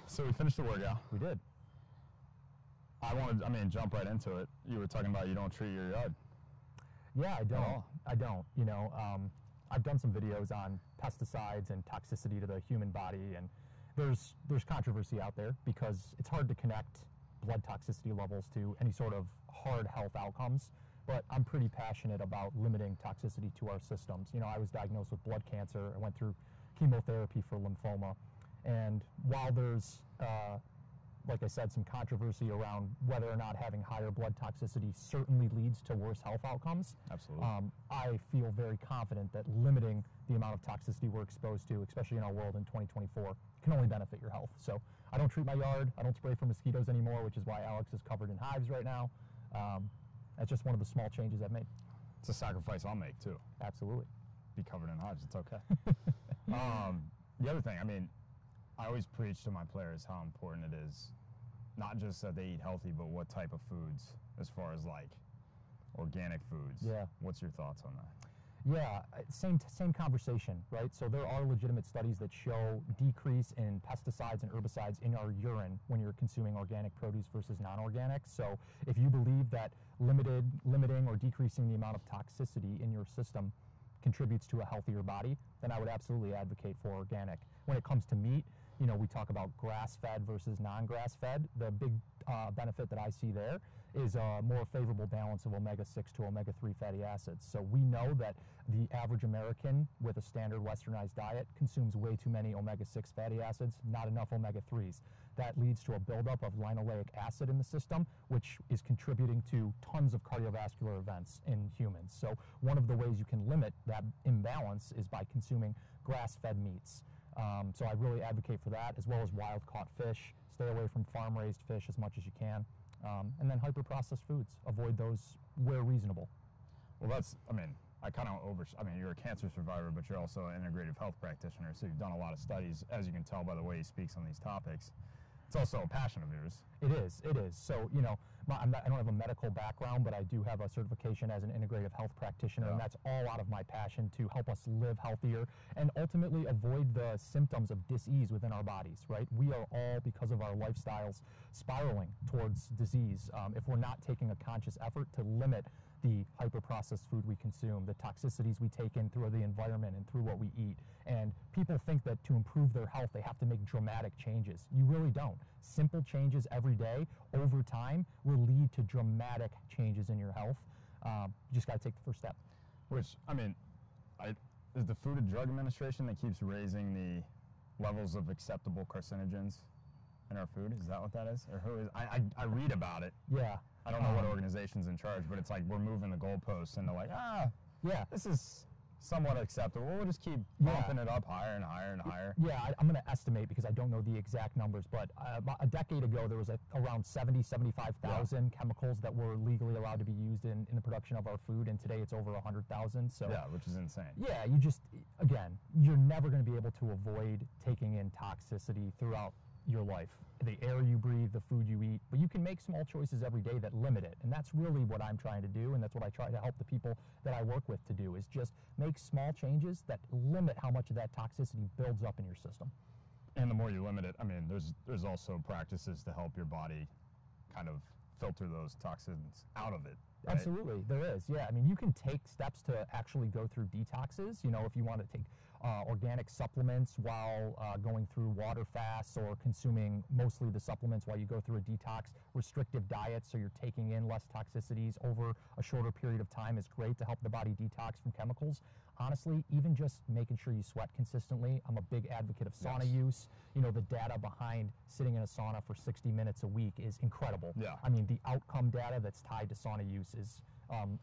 So we finished the workout. We did. Jump right into it. You were talking about you don't treat your yard. Yeah, I don't. You know, I've done some videos on pesticides and toxicity to the human body, and there's controversy out there because it's hard to connect blood toxicity levels to any sort of hard health outcomes. But I'm pretty passionate about limiting toxicity to our systems. You know, I was diagnosed with blood cancer. I went through chemotherapy for lymphoma, and while there's like I said, some controversy around whether or not having higher blood toxicity certainly leads to worse health outcomes. Absolutely. I feel very confident that limiting the amount of toxicity we're exposed to, especially in our world in 2024, can only benefit your health. So I don't treat my yard. I don't spray for mosquitoes anymore, which is why Alex is covered in hives right now. That's just one of the small changes I've made. It's a sacrifice I'll make too. Absolutely. Be covered in hives. It's okay. The other thing, I always preach to my players how important it is, not just that they eat healthy, but what type of foods, as far as like organic foods. Yeah. What's your thoughts on that? Yeah, same conversation, right? So there are legitimate studies that show decrease in pesticides and herbicides in our urine when you're consuming organic produce versus non-organic. So if you believe that limiting or decreasing the amount of toxicity in your system contributes to a healthier body, then I would absolutely advocate for organic. When it comes to meat, you know, we talk about grass-fed versus non-grass-fed. The big benefit that I see there is a more favorable balance of omega-6 to omega-3 fatty acids. So we know that the average American with a standard westernized diet consumes way too many omega-6 fatty acids, not enough omega-3s. That leads to a buildup of linoleic acid in the system, which is contributing to tons of cardiovascular events in humans. So one of the ways you can limit that imbalance is by consuming grass-fed meats. So I really advocate for that, as well as wild-caught fish. Stay away from farm-raised fish as much as you can. And then hyper-processed foods. Avoid those where reasonable. Well, you're a cancer survivor, but you're also an integrative health practitioner, so you've done a lot of studies, as you can tell by the way he speaks on these topics. It's also a passion of yours. It is. So, you know, I don't have a medical background, but I do have a certification as an integrative health practitioner, Yeah. and that's all out of my passion to help us live healthier and ultimately avoid the symptoms of dis-ease within our bodies, right? We are all, because of our lifestyles, spiraling towards disease if we're not taking a conscious effort to limit the hyper-processed food we consume, the toxicities we take in through the environment and through what we eat. And people think that to improve their health, they have to make dramatic changes. You really don't. Simple changes every day over time will lead to dramatic changes in your health. You just got to take the first step. Which, is the Food and Drug Administration that keeps raising the levels of acceptable carcinogens in our food? Is that what that is? Or who is? I read about it. Yeah. I don't know what organization's in charge, but it's like we're moving the goalposts, and they're like, yeah, this is somewhat acceptable. We'll just keep bumping it up higher and higher and higher. Yeah, I'm going to estimate because I don't know the exact numbers, but about a decade ago there was around 75,000 chemicals that were legally allowed to be used in the production of our food, and today it's over 100,000. So yeah, which is insane. Yeah, you're never going to be able to avoid taking in toxicity throughout your life, the air you breathe, the food you eat, but you can make small choices every day that limit it, and that's really what I'm trying to do, and that's what I try to help the people that I work with to do, is just make small changes that limit how much of that toxicity builds up in your system. And the more you limit it, there's also practices to help your body kind of filter those toxins out of it. Right? Absolutely, there is. Yeah, you can take steps to actually go through detoxes. You know, if you want to take organic supplements while going through water fasts, or consuming mostly the supplements while you go through a detox. Restrictive diets, so you're taking in less toxicities over a shorter period of time, is great to help the body detox from chemicals. Honestly, even just making sure you sweat consistently. I'm a big advocate of sauna use. You know, the data behind sitting in a sauna for 60 minutes a week is incredible. Yeah. The outcome data that's tied to sauna use is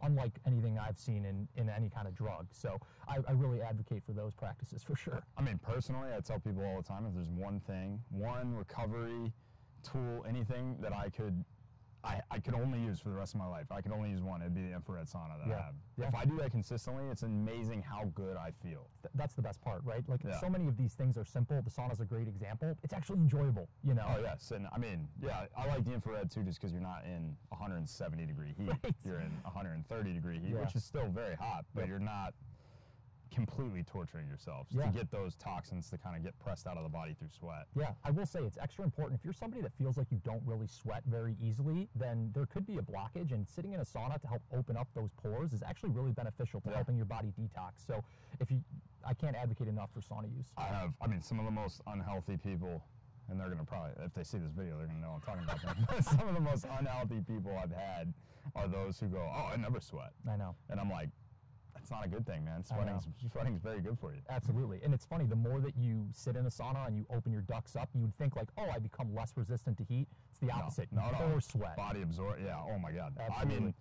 unlike anything I've seen in any kind of drug. So I really advocate for those practices for sure. Personally, I tell people all the time, if there's one thing, one recovery tool, anything that I could only use for the rest of my life, I could only use one, it'd be the infrared sauna that I have. Yeah. If I do that consistently, it's amazing how good I feel. That's the best part, right? So many of these things are simple. The sauna's a great example. It's actually enjoyable, you know? Oh, yes. And I like the infrared too, just because you're not in 170 degree heat. Right. You're in 130 degree heat, Yeah. which is still very hot, but you're not completely torturing yourself Yeah. to get those toxins to kind of get pressed out of the body through sweat. Yeah, I will say it's extra important. If you're somebody that feels like you don't really sweat very easily, then there could be a blockage, and sitting in a sauna to help open up those pores is actually really beneficial to Yeah. helping your body detox. So I can't advocate enough for sauna use. I mean, some of the most unhealthy people, and they're going to probably, if they see this video, they're going to know I'm talking about them. But some of the most unhealthy people I've had are those who go, oh, I never sweat. I know. And I'm like, that's not a good thing, man. I know. Sweating's very good for you. Absolutely. And it's funny, the more that you sit in a sauna and you open your ducts up, you would think like, oh, I become less resistant to heat. It's the opposite. No, You no. pour sweat. Body absorb. Yeah. Oh my God. Absolutely. I mean,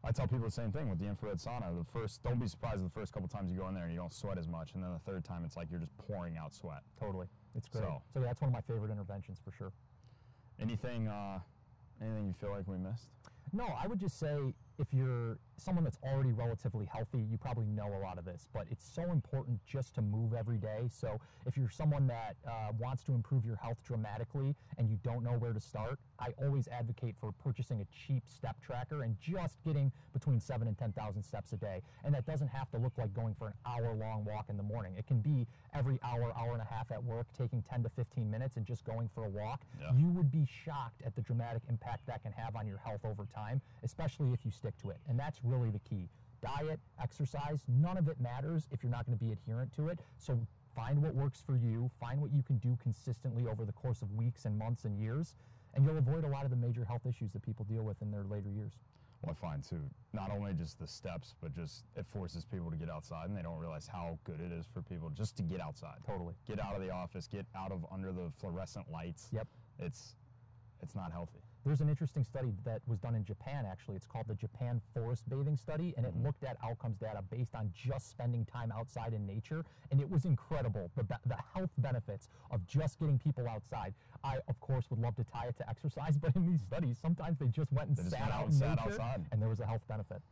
I tell people the same thing with the infrared sauna. Don't be surprised the first couple times you go in there and you don't sweat as much, and then the third time it's like you're just pouring out sweat. Totally. It's great. So- So yeah, that's one of my favorite interventions for sure. Anything you feel like we missed? No, I would just say if you're someone that's already relatively healthy, you probably know a lot of this, but it's so important just to move every day. So if you're someone that wants to improve your health dramatically and you don't know where to start, I always advocate for purchasing a cheap step tracker and just getting between 7,000 and 10,000 steps a day. And that doesn't have to look like going for an hour-long walk in the morning. It can be every hour, hour and a half at work, taking 10 to 15 minutes and just going for a walk. Yeah. You would be shocked at the dramatic impact that can have on your health over time, especially if you stick to it. And that's really the key. Diet, exercise, none of it matters if you're not going to be adherent to it. So find what works for you, find what you can do consistently over the course of weeks and months and years, and you'll avoid a lot of the major health issues that people deal with in their later years. Well, I find too, not only just the steps, but just it forces people to get outside, and they don't realize how good it is for people just to get outside. Totally. Get out of the office, get out of under the fluorescent lights. Yep. It's not healthy. There's an interesting study that was done in Japan, actually. It's called the Japan Forest Bathing Study, and it looked at outcomes data based on just spending time outside in nature, and it was incredible, the health benefits of just getting people outside. I, of course, would love to tie it to exercise, but in these studies, sometimes they just went and They just sat went out out and in sat nature, outside. and there was a health benefit.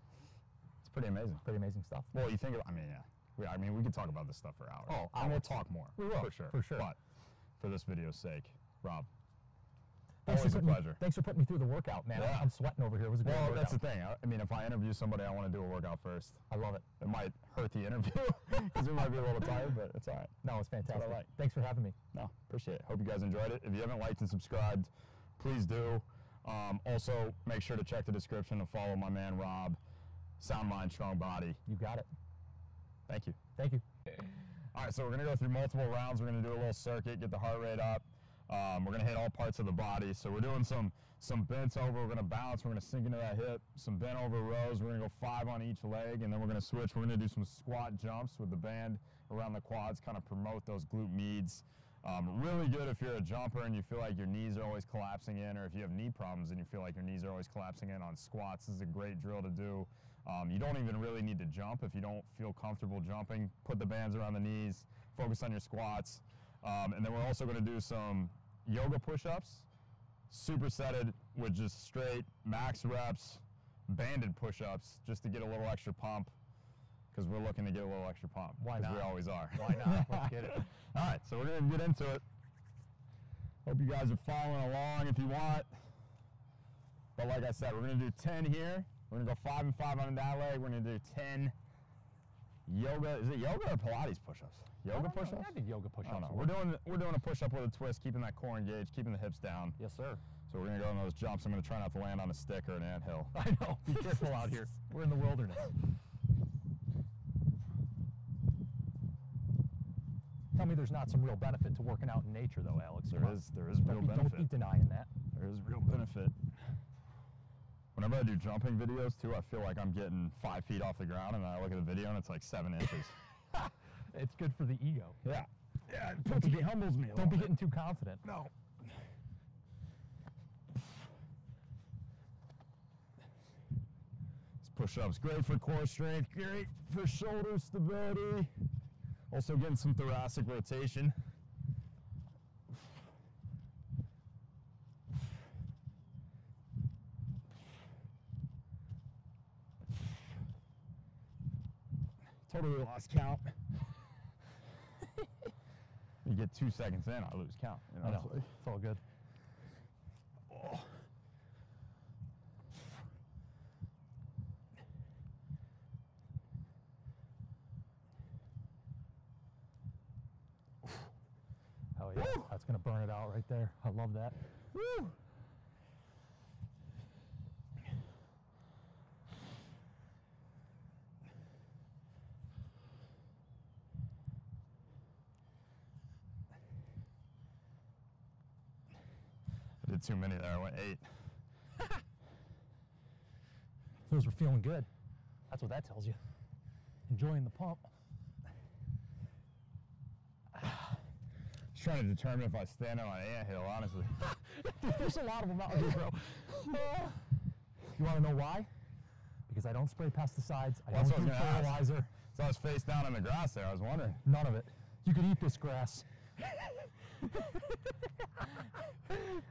It's pretty amazing. Pretty amazing stuff. Well, you think of, I mean, yeah. We could talk about this stuff for hours. Oh, and we'll hours. talk more. We will, For sure. for sure. But for this video's sake, Rob, Thanks always for a putting me- pleasure. Thanks for putting me through the workout, man. Yeah. I'm sweating over here. It was a great Well, workout. that's the thing. I mean, if I interview somebody, I want to do a workout first. I love it. It might hurt the interview because we might be a little tired, but it's all right. No, it's fantastic. I like. Thanks for having me. No, appreciate it. Hope you guys enjoyed it. If you haven't liked and subscribed, please do. Also, make sure to check the description and follow my man Rob, Sound Mind, Strong Body. You got it. Thank you. Thank you. All right, so we're going to go through multiple rounds. We're going to do a little circuit, get the heart rate up. We're going to hit all parts of the body. So we're doing some bents over. We're going to bounce. We're going to sink into that hip. Some bent over rows. We're going to go 5 on each leg, and then we're going to switch. We're going to do some squat jumps with the band around the quads, kind of promote those glute medes. Really good if you're a jumper and you feel like your knees are always collapsing in, or if you have knee problems and you feel like your knees are always collapsing in on squats. This is a great drill to do. You don't even really need to jump if you don't feel comfortable jumping. Put the bands around the knees, focus on your squats. And then we're also going to do some yoga push-ups, supersetted with just straight max reps, banded push-ups, just to get a little extra pump, because we're looking to get a little extra pump. Why 'cause we not? always are. Why not? Let's get it. All right, so we're going to get into it. Hope you guys are following along if you want. But like I said, we're going to do 10 here. We're going to go 5 and 5 on that leg. We're going to do 10 yoga. Is it yoga or Pilates push-ups? Yoga push-ups? I think yoga I don't push-ups. know. We're doing a push-up with a twist, keeping that core engaged, keeping the hips down. Yes, sir. So we're going to go on those jumps. I'm going to try not to land on a stick or an anthill. I know. Be careful out here. We're in the wilderness. Tell me there's not some real benefit to working out in nature, though, Alex. There Come on. is real Don't be benefit. denying that. There is real benefit. Whenever I do jumping videos too, I feel like I'm getting 5 feet off the ground, and then I look at the video and it's like 7 inches. It's good for the ego. Yeah. Yeah, it humbles me a Don't be getting too confident. No. These push-ups, great for core strength, great for shoulder stability. Also getting some thoracic rotation. Totally lost count. You get 2 seconds in, I lose count. You I know. It's like- It's all good. oh. workout right there. I love that. Woo! I did too many there. I went 8. Those were feeling good. That's what that tells you. Enjoying the pump. Just trying to determine if I stand on an anthill, honestly. There's a lot of them out here, bro. You want to know why? Because I don't spray pesticides. I That's don't what do I was gonna ask. fertilizer. So I was face down in the grass there. I was wondering. None of it. You could eat this grass.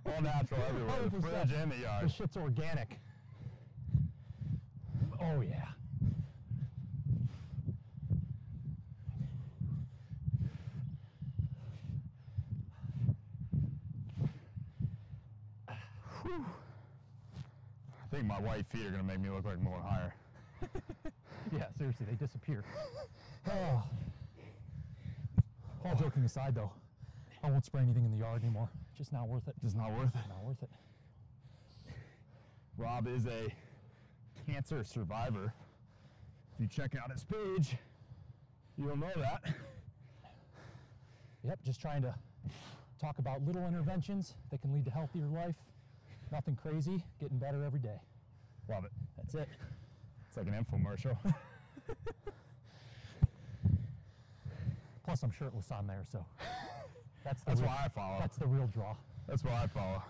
All natural everywhere. The 100%. fridge and the yard. This shit's organic. Oh, yeah. Whew. I think my white feet are going to make me look like more higher. Yeah, seriously, they disappear. Oh. All joking aside, though, I won't spray anything in the yard anymore. Just not worth it. Just not worth it. Not worth it. Rob is a cancer survivor. If you check out his page, you'll know that. Yep, just trying to talk about little interventions that can lead to healthier life. Nothing crazy, getting better every day. Love it. That's it. It's like an infomercial. Plus, I'm shirtless on there, so that's That's why I follow. That's the real draw. That's why I follow.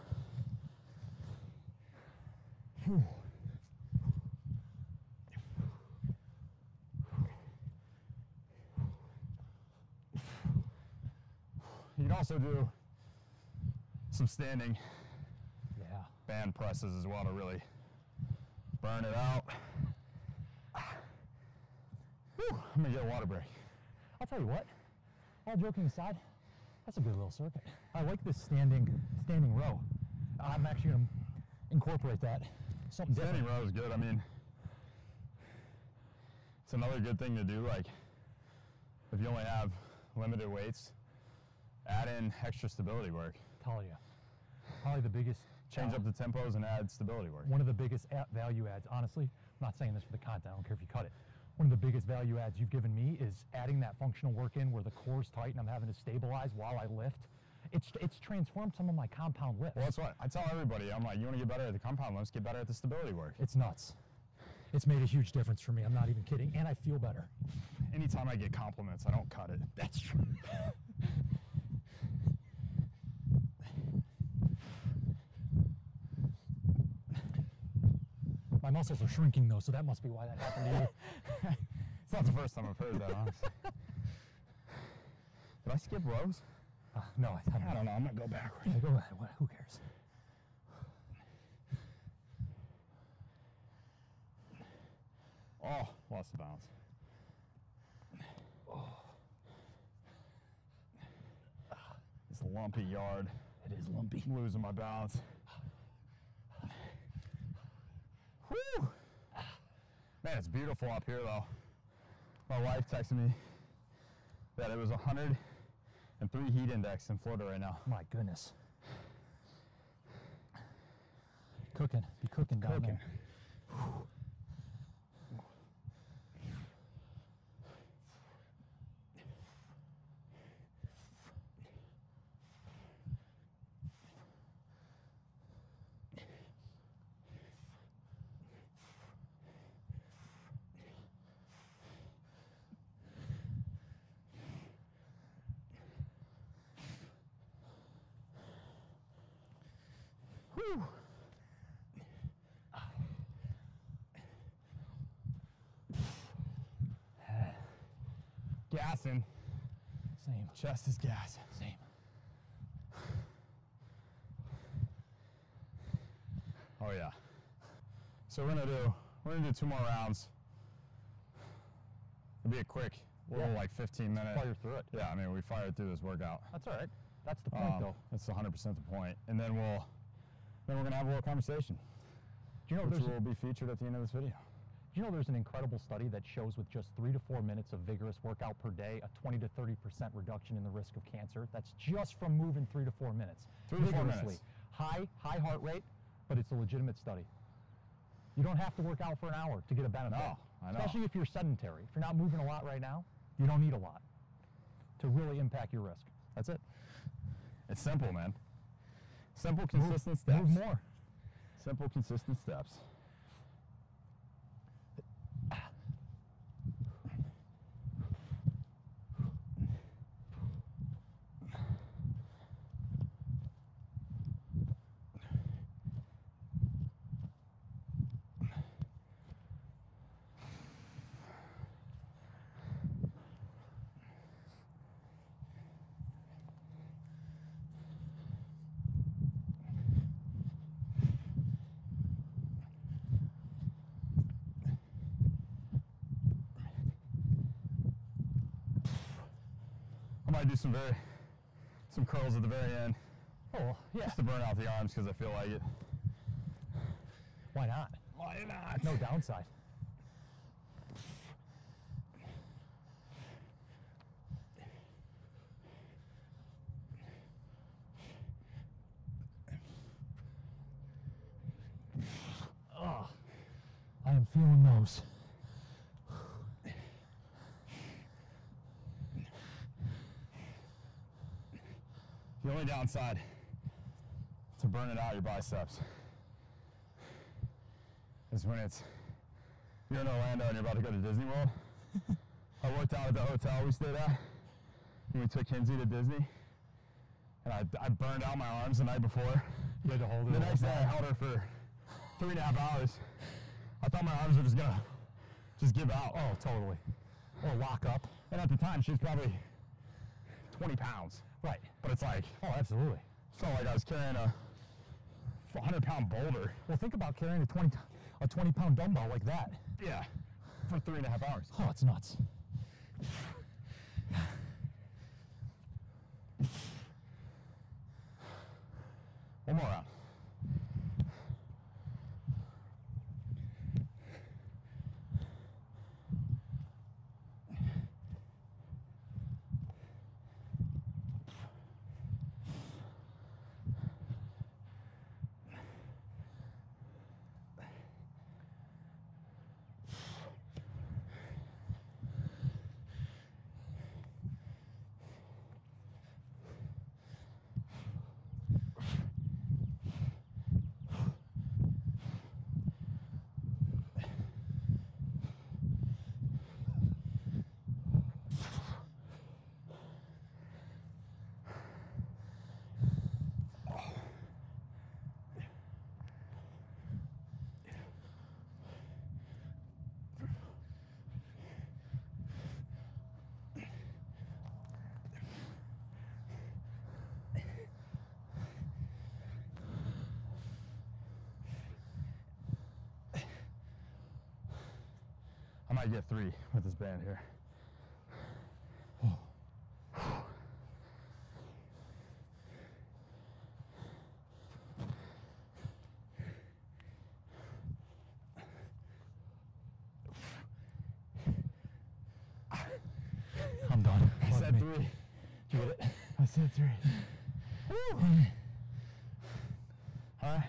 You can also do some standing Yeah. band presses as well to really burn it out. Whew, I'm gonna get a water break. I'll tell you what, all joking aside, that's a good little circuit. I like this standing row. I'm actually going to incorporate that. Something Standing different. row is good. I mean, it's another good thing to do. Like, if you only have limited weights, add in extra stability work. Tell you, probably the biggest Change up the tempos and add stability work. one of the biggest value adds. Honestly, I'm not saying this for the content. I don't care if you cut it. One of the biggest value adds you've given me is adding that functional work in where the core's tight and I'm having to stabilize while I lift. It's transformed some of my compound lifts. Well, that's what I tell everybody. I'm like, you want to get better at the compound lifts, get better at the stability work. It's nuts. It's made a huge difference for me. I'm not even kidding. And I feel better. Anytime I get compliments, I don't cut it. That's true. My muscles are shrinking though, so that must be why that happened to you. It's not the first time I've heard that, honestly. Did I skip rows? No, I I don't know. I'm going to go backwards. Yeah, go ahead. Who cares? Oh, lost the balance. This lumpy yard. It is lumpy. I'm losing my balance. Whew! Man, it's beautiful up here, though. My wife texted me that it was 103 heat index in Florida right now. My goodness. Cooking. Be cooking down Cooking. there. Whew. Gassing. Same. Chest is gas. Same. Oh yeah. So we're gonna do 2 more rounds. It'll be a quick little like 15-minute. Fire through it. Yeah, I mean we fired through this workout. That's all right. That's the point, though. That's 100% the point. And then we're gonna have a little conversation, Do you know which there's will be featured at the end of this video. Do you know there's an incredible study that shows with just 3 to 4 minutes of vigorous workout per day, a 20 to 30% reduction in the risk of cancer? That's just from moving 3 to 4 minutes. 3 to 4 vigorously. minutes. High heart rate, but it's a legitimate study. You don't have to work out for an hour to get a benefit. No, I know. Especially if you're sedentary. If you're not moving a lot right now, you don't need a lot to really impact your risk. That's it. It's simple, man. Simple, consistent steps. Move more. Simple, consistent steps. I might do some curls at the very end. Oh, yeah. Just to burn out the arms because I feel like it. Why not? Why not? No downside. Oh, I am feeling those. The only downside to burning out your biceps is when you're in Orlando and you're about to go to Disney World. I worked out at the hotel we stayed at when we took Kinsey to Disney, and I burned out my arms the night before. You had to hold it. The next day I held her for 3.5 hours. I thought my arms were just gonna give out. Oh, totally. Or lock up. And at the time she was probably 20 pounds. Right. But it's like, Oh, absolutely. it's not like I was carrying a 100-pound boulder. Well, think about carrying a 20-pound dumbbell like that. Yeah. For 3.5 hours. Oh, it's nuts. One more round. I might get 3 with this band here. I'm done. I Fuck said me. 3. Did you get it? I said 3. Woo. All right.